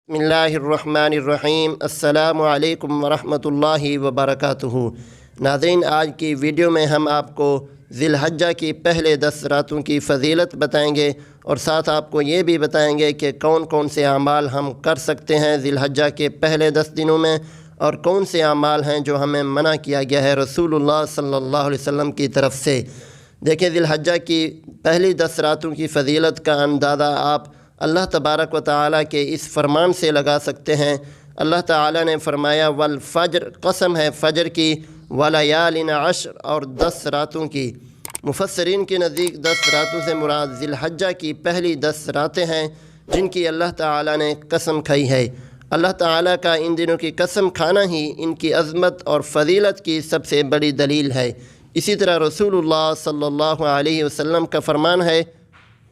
बिस्मिल्लाहिर्रहमानिर्रहीम। अस्सलामु अलैकुम वरहमतुल्लाहि वबरकातुहू। नाज़रीन, आज की वीडियो में हम आपको ज़िलहज्जा की पहले 10 रातों की फ़जीलत बताएंगे और साथ आपको ये भी बताएंगे कि कौन कौन से अमाल हम कर सकते हैं ज़िलहज्जा के पहले 10 दिनों में और कौन से अमाल हैं जो हमें मना किया गया है रसूलुल्लाह सल्लल्लाहु अलैहि वसल्लम की तरफ से। देखिए, ज़िलहज्जा की पहली 10 रातों की फ़जीलत का अंदाज़ा आप अल्लाह तबारक व तआला के इस फरमान से लगा सकते हैं। अल्लाह ताला ने फरमाया, वल फ़ज्र, कसम है फ़ज्र की, वलयालिन अश्र, और 10 रातों की। मुफस्सरीन के नज़दीक 10 रातों से मुराद ज़िलहज्जा की पहली 10 रातें हैं जिनकी अल्लाह ताला ने कसम खाई है। अल्लाह ताला का इन दिनों की कसम खाना ही इनकी अज़मत और फ़जीलत की सबसे बड़ी दलील है। इसी तरह रसूलुल्लाह सल्लल्लाहु अलैहि वसल्लम का फरमान है,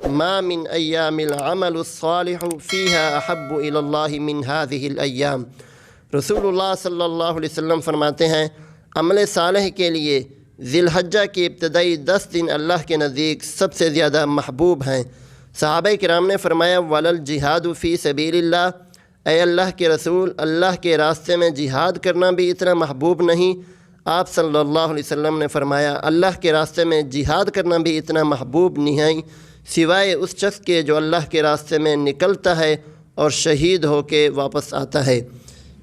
मा मिन अय्यामिल अमलु स्सालिहु फ़ीहा अहब्बु इलल्लाहि मिन हाज़िहिल अय्याम। रसूलुल्लाह सल्लल्लाहु अलैहि वसल्लम फरमाते हैं, अमल सालेह के लिए ज़िलहज्जा के इब्तदाई 10 दिन अल्लाह के नज़दीक सबसे ज़्यादा महबूब हैं। सहाबा किराम ने फरमाया, वलल जिहादु फ़ी सबीलिल्लाह, ऐ अल्लाह के रसूल, अल्लाह के रास्ते में जिहाद करना भी इतना महबूब नहीं। आप सल्लल्लाहु अलैहि वसल्लम ने फरमाया, अल्लाह के रास्ते में जिहाद करना भी इतना महबूब नहीं सिवाय उस शख्स के जो अल्लाह के रास्ते में निकलता है और शहीद होके वापस आता है।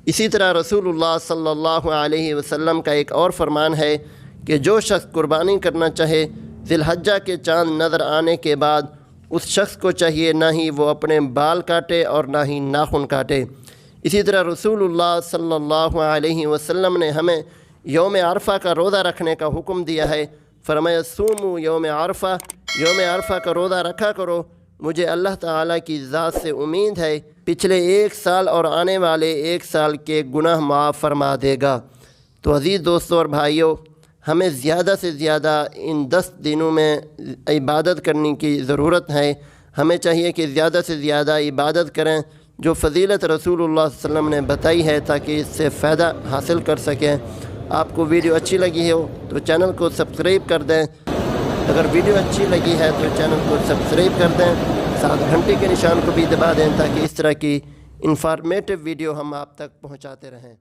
इसी तरह रसूलुल्लाह सल्लल्लाहु अलैहि वसल्लम का एक और फरमान है कि जो शख्स कुर्बानी करना चाहे ज़िलहज्जा के चाँद नज़र आने के बाद, उस शख्स को चाहिए ना ही वो अपने बाल काटे और ना ही नाखून काटे। इसी तरह रसूलुल्लाह सल्लल्लाहु अलैहि वसल्लम ने हमें यौम अरफा का रोज़ा रखने का हुक्म दिया है। फरमाया, सूमू यौम अरफा, यौम अरफा का रोज़ा रखा करो, मुझे अल्लाह ताला की ज़ात से उम्मीद है पिछले 1 साल और आने वाले 1 साल के गुनाह माफ़ फरमा देगा। तो अज़ीज़ दोस्तों और भाइयों, हमें ज़्यादा से ज़्यादा इन 10 दिनों में इबादत करने की ज़रूरत है। हमें चाहिए कि ज़्यादा से ज़्यादा इबादत करें जो फ़जीलत रसूलुल्लाह सल्लल्लाहु अलैहि वसल्लम ने बताई है, ताकि इससे फ़ायदा हासिल कर सकें। आपको वीडियो अच्छी लगी हो तो चैनल को सब्सक्राइब कर दें। अगर वीडियो अच्छी लगी है तो चैनल को सब्सक्राइब कर दें, साथ घंटे के निशान को भी दबा दें ताकि इस तरह की इंफॉर्मेटिव वीडियो हम आप तक पहुंचाते रहें।